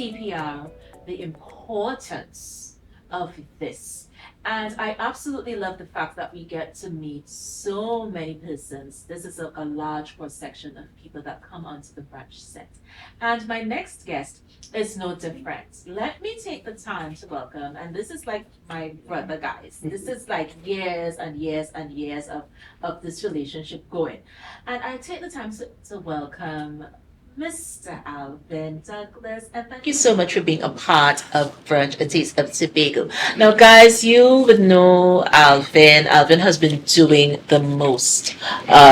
CPR, the importance of this. And I absolutely love the fact that we get to meet so many persons. This is a large cross section of people that come onto the Brunch set. And my next guest is no different. Let me take the time to welcome, and this is like my brother, guys. This is like years and years and years of this relationship going. And I take the time to welcome Mr. Alvin Douglas, and thank you so much for being a part of Brunch, a Taste of Tobago. Now, guys, you would know Alvin. Alvin has been doing the most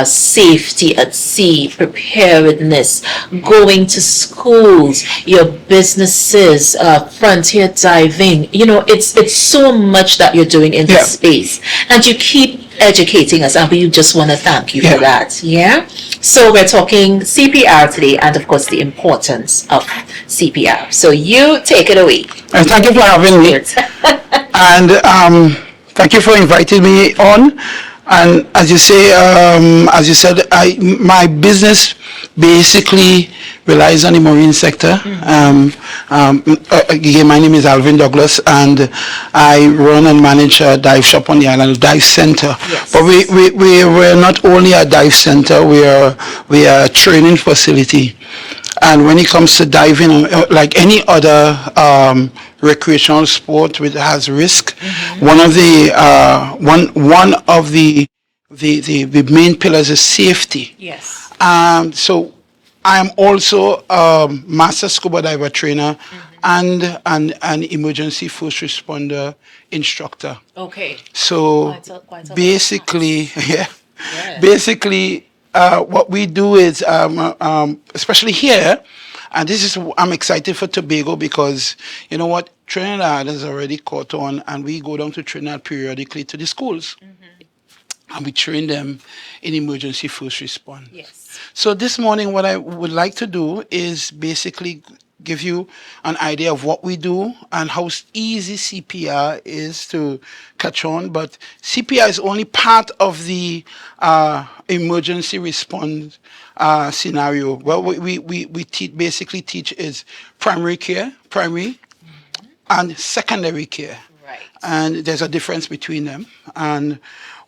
safety at sea, preparedness, going to schools, your businesses, frontier diving. You know, it's so much that you're doing in this space, and you keep educating us, and we just want to thank you for that. Yeah. So we're talking CPR today, and of course the importance of CPR. So you take it away. And thank you for having me. And thank you for inviting me on. And as you said, my business basically relies on the marine sector. Again, my name is Alvin Douglas, and I run and manage a dive shop on the island, a dive center. Yes. But we're not only a dive center, we are a training facility. And when it comes to diving, like any other recreational sport which has risk, one of the main pillars is safety. Yes. So I'm also a master scuba diver trainer and an emergency first responder instructor. Okay. So quite a basically, Yes. basically, what we do is, especially here, and this is, I'm excited for Tobago because, you know what, Trinidad has already caught on, and we go down to Trinidad periodically to the schools. And we train them in emergency first response. Yes. So this morning, what I would like to do is basically give you an idea of what we do and how easy CPR is to catch on. But CPR is only part of the emergency response scenario. Well, we basically teach is primary care, and secondary care. Right. And there's a difference between them. And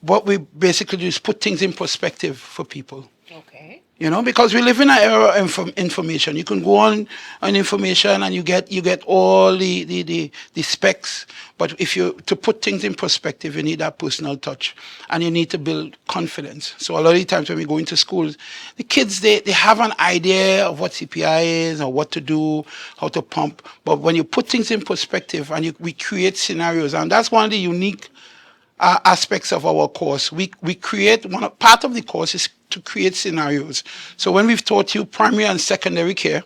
what we basically do is put things in perspective for people. Okay. You know, because we live in an era of information. You can go on information and you get all the specs. But to put things in perspective, you need that personal touch, and you need to build confidence. So a lot of the times when we go into schools, the kids they have an idea of what CPI is or what to do, how to pump. But when you put things in perspective and we create scenarios, and that's one of the unique aspects of our course. We create part of the course is to create scenarios. So when we've taught you primary and secondary care,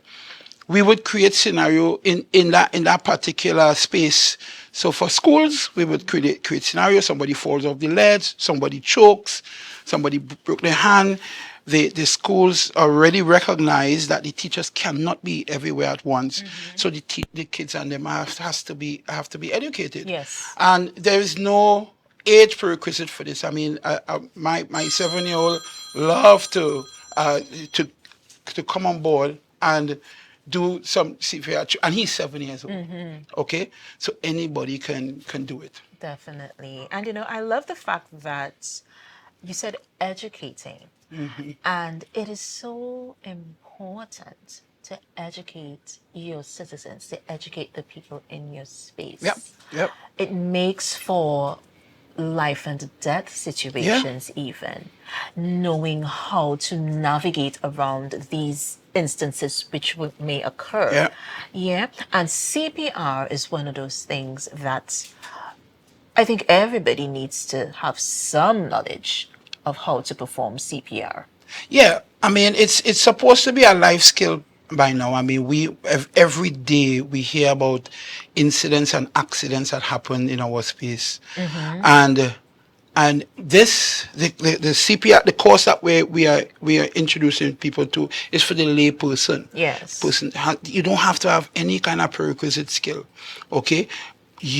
we would create scenario in that particular space. So for schools, we would create scenario. Somebody falls off the ledge, somebody chokes, somebody broke their hand. The schools already recognize that the teachers cannot be everywhere at once. So the kids and them have to be educated. Yes. And there is no age prerequisite for this. I mean, my 7-year-old love to come on board and do some CPR, and he's 7 years old. Okay, so anybody can do it. Definitely. And you know, I love the fact that you said educating, and it is so important to educate your citizens, to educate the people in your space. Yep. It makes for life and death situations, even knowing how to navigate around these instances which may occur. And CPR is one of those things that I think everybody needs to have some knowledge of how to perform CPR. Yeah, I mean, it's supposed to be a life skill by now. I mean, every day we hear about incidents and accidents that happen in our space, and this the CPR, the course that we are introducing people to is for the lay person. Yes. You don't have to have any kind of prerequisite skill. Okay.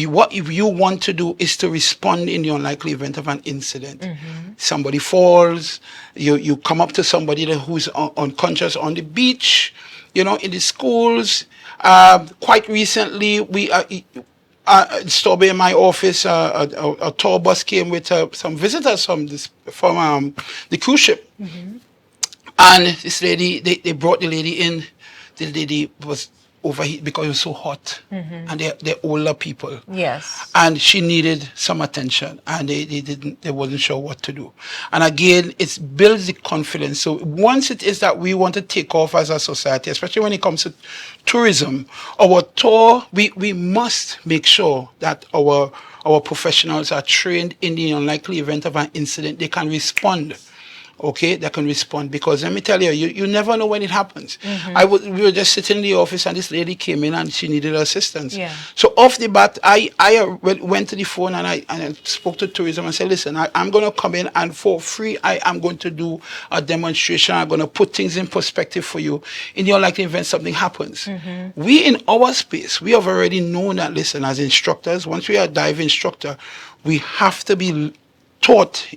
What you want to do is to respond in the unlikely event of an incident. Somebody falls, you come up to somebody who's unconscious on the beach, in the schools, Quite recently, we in my office, a tour bus came with some visitors from the cruise ship, and this lady, they brought the lady in. The lady was overheat because it was so hot, and they're older people. Yes. And she needed some attention, and they wasn't sure what to do. And again, it builds the confidence. So once it is that we want to take off as a society, especially when it comes to tourism, our tour, we must make sure that our professionals are trained in the unlikely event of an incident, they can respond. Okay, that can respond, because let me tell you, you never know when it happens. We were just sitting in the office, and this lady came in and she needed assistance. Yeah. So off the bat, I went to the phone, and I spoke to tourism and said, listen, I'm going to come in, and for free I am going to do a demonstration. I'm going to put things in perspective for you in the unlikely event something happens. We in our space, we have already known that, listen, as instructors, once we are a dive instructor, we have to be taught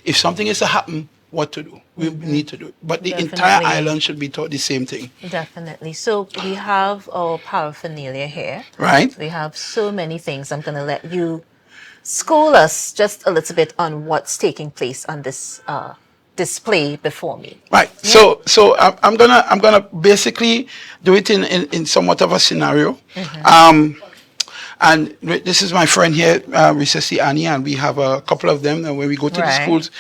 if something is to happen, what to do. We need to do it. But the entire Definitely. island should be taught the same thing. Definitely. So we have our paraphernalia here. Right? We have so many things. I'm going to let you school us just a little bit on what's taking place on this display before me. Right. Yeah. So I'm gonna basically do it in somewhat of a scenario. And this is my friend here, Recessi Annie, and we have a couple of them. And when we go to the Right. schools,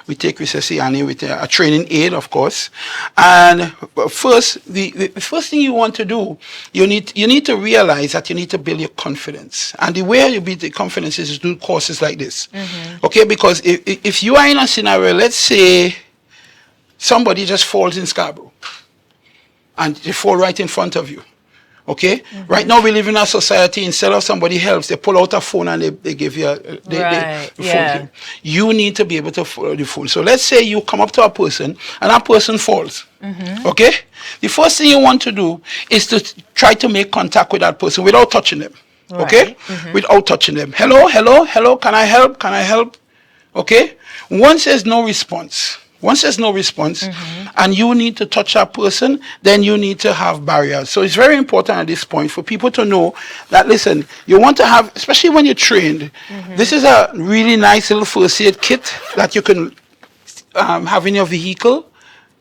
we take Recessi Annie with a training aid, of course. And first, the first thing you want to do, you need to realize that you need to build your confidence. And the way you build the confidence is to do courses like this. Okay, because if you are in a scenario, let's say somebody just falls in Scarborough, and they fall right in front of you. Okay? Right now we live in a society, instead of somebody helps, they pull out a phone and they give you Right, phone yeah. you. You need to be able to follow the phone. So let's say you come up to a person and that person falls. Okay? The first thing you want to do is to try to make contact with that person without touching them. Okay? Without touching them. Hello, hello, hello, can I help? Can I help? Okay? Once there's no response, and you need to touch that person, then you need to have barriers. So it's very important at this point for people to know that, listen, you want to have, especially when you're trained, this is a really nice little first aid kit that you can have in your vehicle.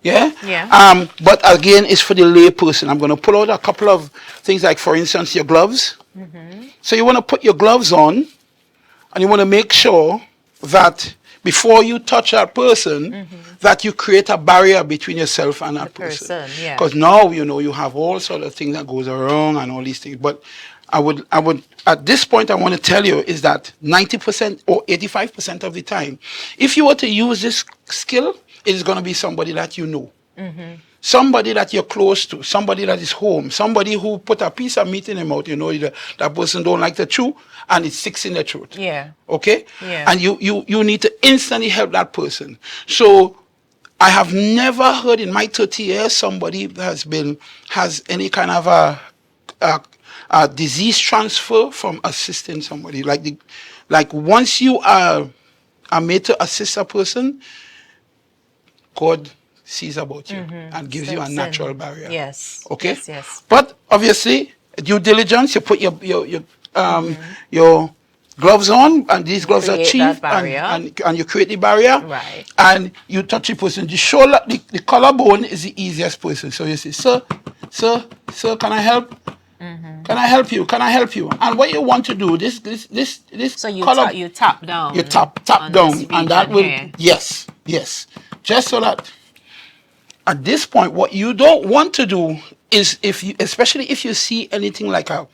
Yeah? Yeah. But again, it's for the lay person. I'm going to pull out a couple of things, like, for instance, your gloves. So you want to put your gloves on, and you want to make sure that before you touch that person, that you create a barrier between yourself and that person. Yeah. Because now, you have all sort of things that goes wrong and all these things. But I would, at this point, I want to tell you is that 90% or 85% of the time, if you were to use this skill, it is going to be somebody that you know. Somebody that you're close to, somebody that is home, somebody who put a piece of meat in their mouth, that person don't like to chew, and it sticks in their throat. Yeah. Okay? Yeah. And you need to instantly help that person. So I have never heard in my 30 years somebody has any kind of a disease transfer from assisting somebody. Like once you are made to assist a person, God sees about you and gives you a Steps in. natural barrier. Yes. Okay. Yes, yes. But obviously, due diligence. You put your gloves on, and these gloves are Create cheap, that barrier. and you create the barrier. Right. And you touch the person. The shoulder, the collarbone is the easiest person. So you say, sir, can I help? Can I help you? Can I help you? And what you want to do, this So you collar, you tap down. you tap on down, this and that region will here. yes, just so that at this point, what you don't want to do is, especially if you see anything like a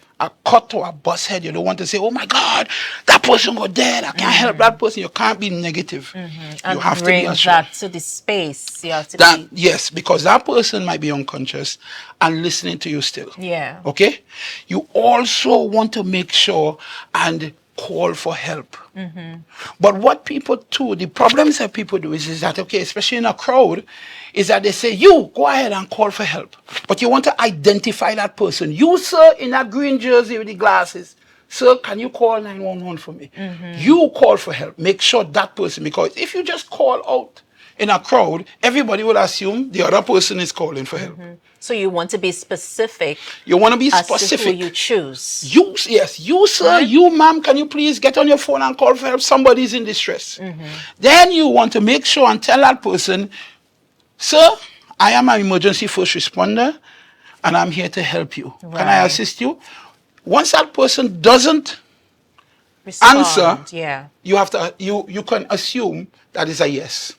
cut or a bust head, you don't want to say, oh my God, that person got dead, I can't help that person. You can't be negative. You And have to bring be assured. that to the space. You have to That, be. yes, because that person might be unconscious and listening to you still. Yeah. Okay? You also want to make sure and call for help. But what people do, the problems that people do is that, okay, especially in a crowd, is that they say, you go ahead and call for help. But you want to identify that person. You, sir, in that green jersey with the glasses, sir, can you call 911 for me? You call for help. Make sure that person, because if you just call out in a crowd, everybody will assume the other person is calling for help. So you want to be specific You want to be as to who specific. you choose. You, yes, you, sir, Right. you, ma'am, can you please get on your phone and call for help? Somebody's in distress. Then you want to make sure and tell that person, sir, I am an emergency first responder and I'm here to help you. Can I Right. assist you? Once that person doesn't Respond. answer, Yeah. you have to you can assume that is a yes.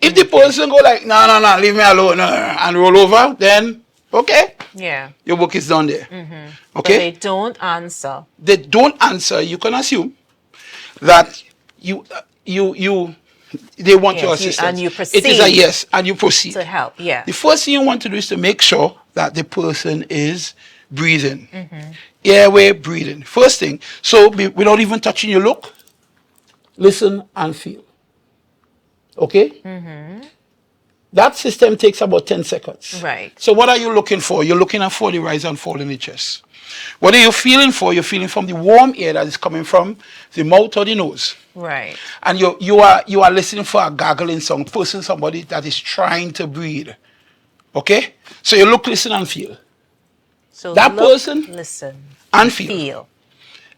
If the person go like, no, no, no, leave me alone, and roll over, then okay, Yeah. your work is done there. But Okay? they don't answer. They don't answer, you can assume that they want your Yes, assistance. and you It is a proceed yes, and you proceed. to help. Yeah. The first thing you want to do is to make sure that the person is breathing. Airway breathing. First thing. So without even touching you, look, listen, and feel. Okay? That system takes about 10 seconds. Right. So what are you looking for? You're looking for the rise and fall in the chest. What are you feeling for? You're feeling from the warm air that is coming from the mouth or the nose. Right. And you are listening for a gargling sound, somebody that is trying to breathe. Okay? So you look, listen, and feel. So That look, person listen, and feel. feel.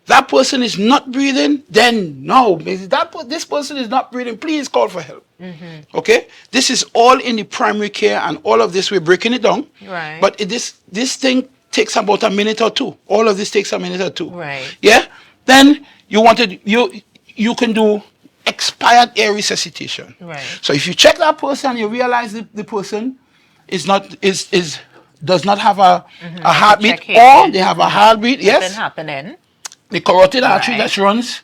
That person is not breathing, then no. This person is not breathing, please call for help. Okay? This is all in the primary care, and all of this, we're breaking it down. Right. But this thing takes about a minute or two. All of this takes a minute or two. Right. Yeah? Then you can do expired air resuscitation. Right. So if you check that person and you realize the person does not have a heartbeat, check here. or they have a heartbeat, Been yes. happening. The carotid artery Right. that runs,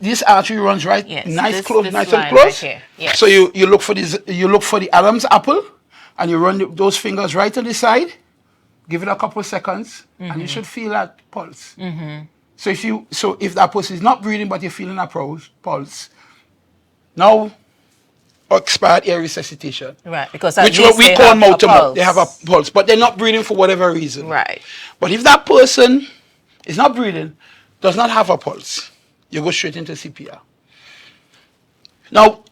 this artery runs right, Yes, nice this and line close. right here. Yes. So you look for this, you look for the Adam's apple, and you run those fingers right to the side. Give it a couple of seconds, and you should feel that pulse. So if that person is not breathing but you're feeling a pulse, now expired air resuscitation, Right. Because at which least what we they call have a mouth to mouth. pulse. They have a pulse, but they're not breathing for whatever reason. Right. But if that person is not breathing, does not have a pulse, you go straight into CPR. Now,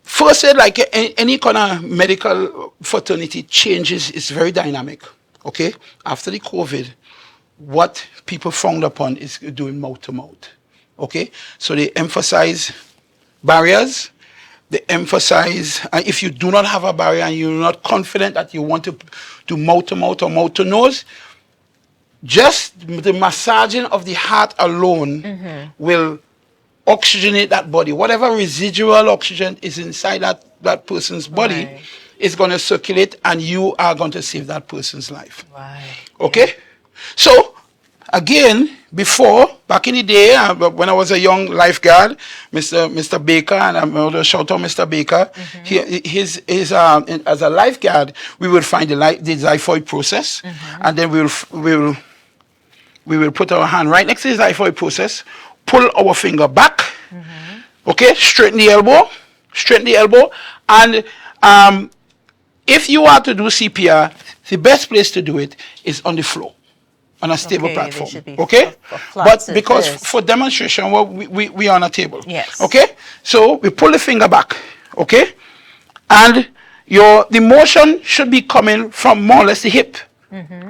first aid, like any kind of medical fraternity, changes is very dynamic. Okay? After the COVID, what people frowned upon is doing mouth to mouth. Okay? So they emphasize barriers. They emphasize, if you do not have a barrier and you're not confident that you want to do mouth to mouth or mouth to nose, just the massaging of the heart alone will oxygenate that body. Whatever residual oxygen is inside that person's body Right. is going to circulate, and you are going to save that person's life. Right. Okay? So, again, back in the day, when I was a young lifeguard, Mr. Baker, and I'm going to shout out Mr. Baker, as a lifeguard, we will find the xiphoid process, and then we will put our hand right next to the xiphoid process, pull our finger back, okay, straighten the elbow, and if you are to do CPR, the best place to do it is on the floor, on a stable Okay, they platform. should be Okay? a flat But because surface. for demonstration, well, we are on a table. Yes. Okay? So we pull the finger back. Okay? And the motion should be coming from more or less the hip.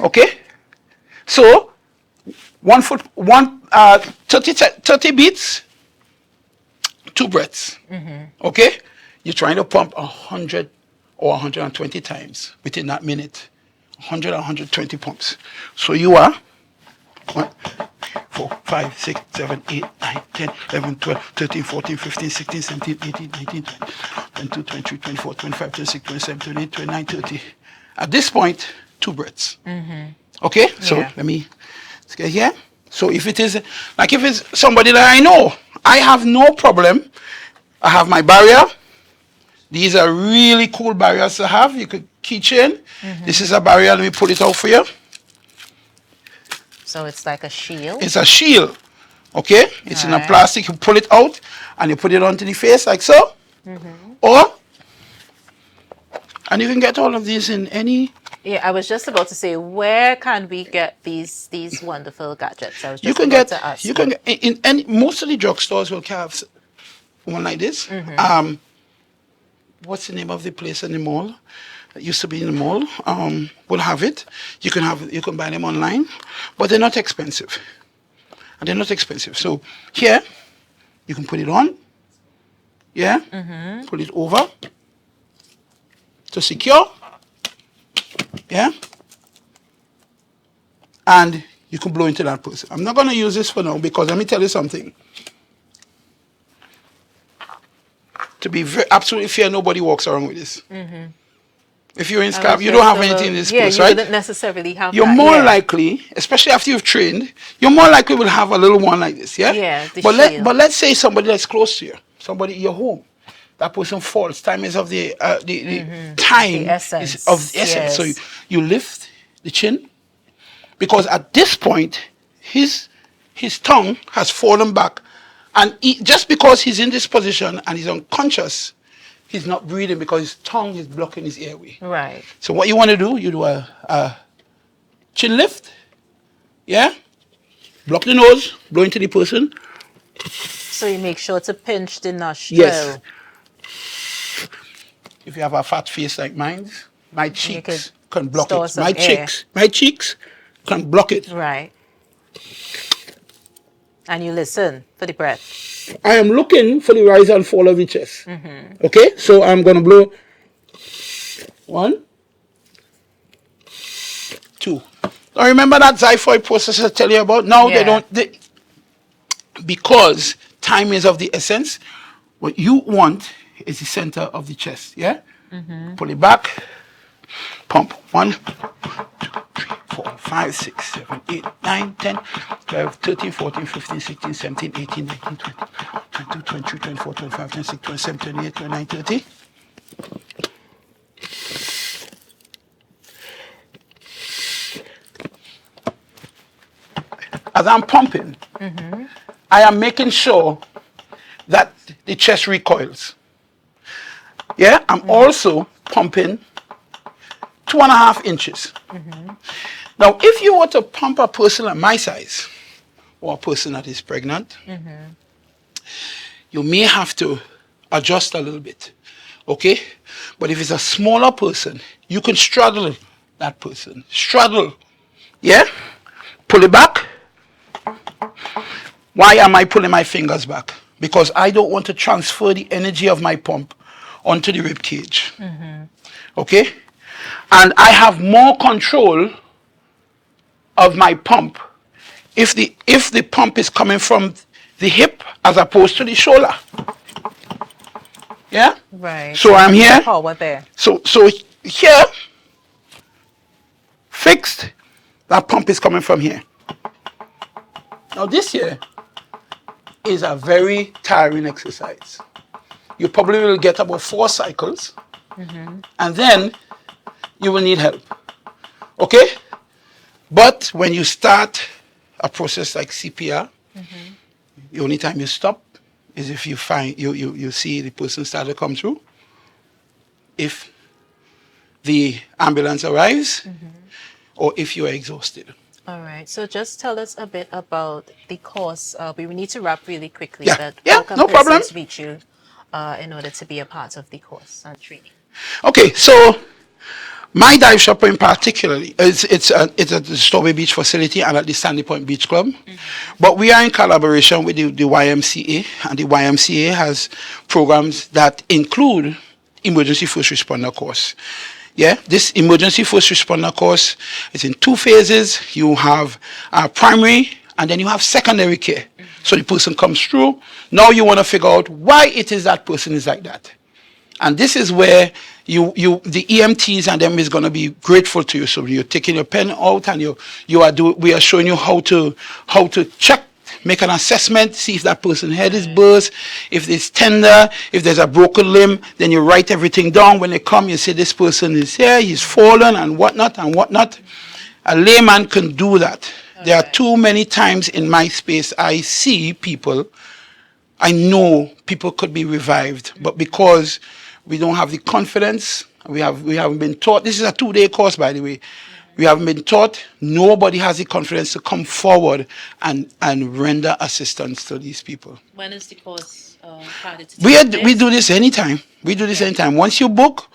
Okay? So 30 beats, 2 breaths. Okay? You're trying to pump 100 or 120 times within that minute. 100 or 120 pumps. So you are 1, 4, 5, 6, 7, 8, 9, 10, 11, 12, 13, 14, 15, 16, 17, 18, 19, 20, 22, 23, 24, 25, 26, 27, 28, 29, 30. At this point, 2 breaths. Okay? So Yeah. let me get here. So if it's somebody that I know, I have no problem. I have my barrier. These are really cool barriers to have. You could keychain. This is a barrier. Let me pull it out for you. So it's like a shield. It's a shield. Okay? It's in a Alright. plastic. You pull it out and you put it onto the face like so. And you can get all of these in any. Yeah, I was just about to say, where can we get these wonderful gadgets? I was You just can about get. to ask. You can get in any. Most of the drugstores will have one like this. what's the name of the place in the mall? It used to be in the mall. Will have it. You can buy them online, but they're not expensive. And they're not expensive. So here, you can put it on. Yeah. Put it over to secure. Yeah. And you can blow into that person. I'm not going to use this for now because let me tell you something. To be absolutely fair, nobody walks around with this. If you're in SCAP, you don't have anything in this place, right? You wouldn't necessarily have You're that, more likely, especially after you've trained, you're more likely will have a little one like this, yeah? Yeah, the but shield. but let's say somebody that's close to you, somebody in your home, that person falls. Time is of the time The essence. is of the essence. So Yes. you lift the chin, because at this point, his tongue has fallen back, and just because he's in this position and he's unconscious, he's not breathing because his tongue is blocking his airway. Right. So what you want to do, you do a chin lift, yeah? Block the nose, blow into the person. So you make sure to pinch the nostril. Yes. If you have a fat face like mine, my cheeks can block store it. some My air. cheeks can block it. Right. And you listen for the breath. I am looking for the rise and fall of the chest. Okay, so I'm going to blow 1, 2. Now remember that xiphoid process I tell you about? Now because time is of the essence, what you want is the center of the chest, yeah? Pull it back, pump. 1, 2, 3, 4, 5, 6, 7, 8, 9, 10, 12, 13, 14, 15, 16, 17, 18, 19, 20, 22, 23, 24, 25, 26, 27, 28, 29, 30. As I'm pumping, I am making sure that the chest recoils. Yeah, I'm also pumping 2.5 inches. Now, if you were to pump a person at my size, or a person that is pregnant, you may have to adjust a little bit, okay? But if it's a smaller person, you can straddle that person. Straddle, yeah? Pull it back. Why am I pulling my fingers back? Because I don't want to transfer the energy of my pump onto the rib cage. Okay? And I have more control of my pump if the pump is coming from the hip as opposed to the shoulder. Yeah? Right. So I'm here. Power there. So here, fixed, that pump is coming from here. Now this here is a very tiring exercise. You probably will get about 4 cycles, and then you will need help. Okay? But when you start a process like CPR, the only time you stop is if you find you see the person start to come through. If the ambulance arrives, or if you are exhausted. All right. So just tell us a bit about the course. We need to wrap really quickly. Yeah. But Yeah, how can no problem. persons reach you in order to be a part of the course and training? Okay, so my dive shop in particularly, it's at the Strawberry Beach facility and at the Sandy Point Beach Club. But we are in collaboration with the YMCA, and the YMCA has programs that include emergency first responder course. Yeah, this emergency first responder course is in 2 phases. You have primary, and then you have secondary care. So the person comes through. Now you want to figure out why it is that person is like that. And this is where the EMTs and them is going to be grateful to you. So you're taking your pen out and we are showing you how to check, make an assessment, see if that person's head is burst, if it's tender, if there's a broken limb, then you write everything down. When they come, you say this person is here, he's fallen and whatnot and whatnot. A layman can do that. Okay. There are too many times in my space I see people, I know people could be revived, but because we don't have the confidence, we haven't been taught. This is a 2-day course, by the way. We haven't been taught. Nobody has the confidence to come forward and render assistance to these people. When is the course started to We take we place? do this anytime. We do this anytime. Once you book,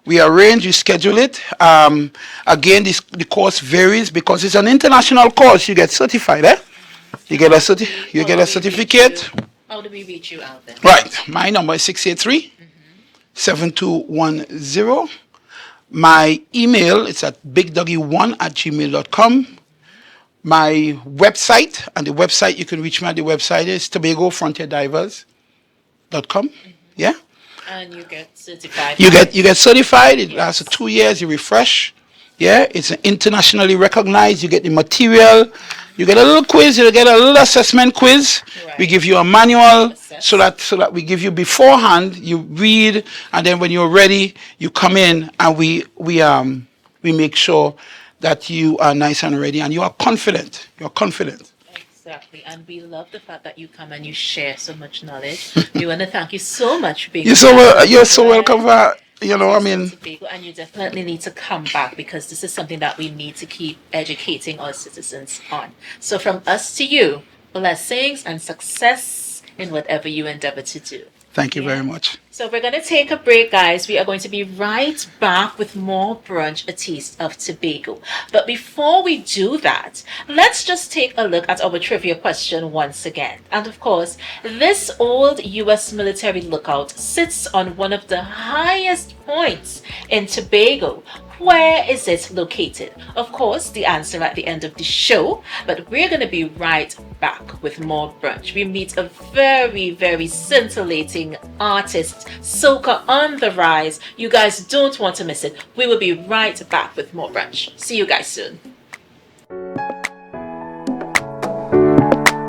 we arrange, you schedule it. Again, the course varies because it's an international course. You get certified, eh? You get a you get a certificate. How do we reach you, Alvin? Right. My number is 683-7210. My email is at bigdoggy1@gmail.com. My website, and the website, you can reach me at the website is TobagoFrontierDivers.com. Yeah. And you get certified. You get certified. It lasts 2 years. You refresh. Yeah. It's internationally recognized. You get the material. You get a little quiz. You get a little assessment quiz. Right. We give you a manual so that we give you beforehand. You read, and then when you're ready, you come in, and we make sure that you are nice and ready, and you are confident. You're confident. Exactly, and we love the fact that you come and you share so much knowledge. We want to thank you so much for being You're so welcome. Tobago, and you definitely need to come back because this is something that we need to keep educating our citizens on. So from us to you, blessings and success in whatever you endeavor to do. Thank you very much. So we're going to take a break, guys. We are going to be right back with more Brunch, a taste of Tobago. But before we do that, let's just take a look at our trivia question once again. And of course, this old U.S. military lookout sits on one of the highest points in Tobago. Where is it located? Of course, the answer at the end of the show, but we're going to be right back with more Brunch. We meet a very, very scintillating artist, soca on the rise. You guys don't want to miss it. We will be right back with more Brunch. See you guys soon.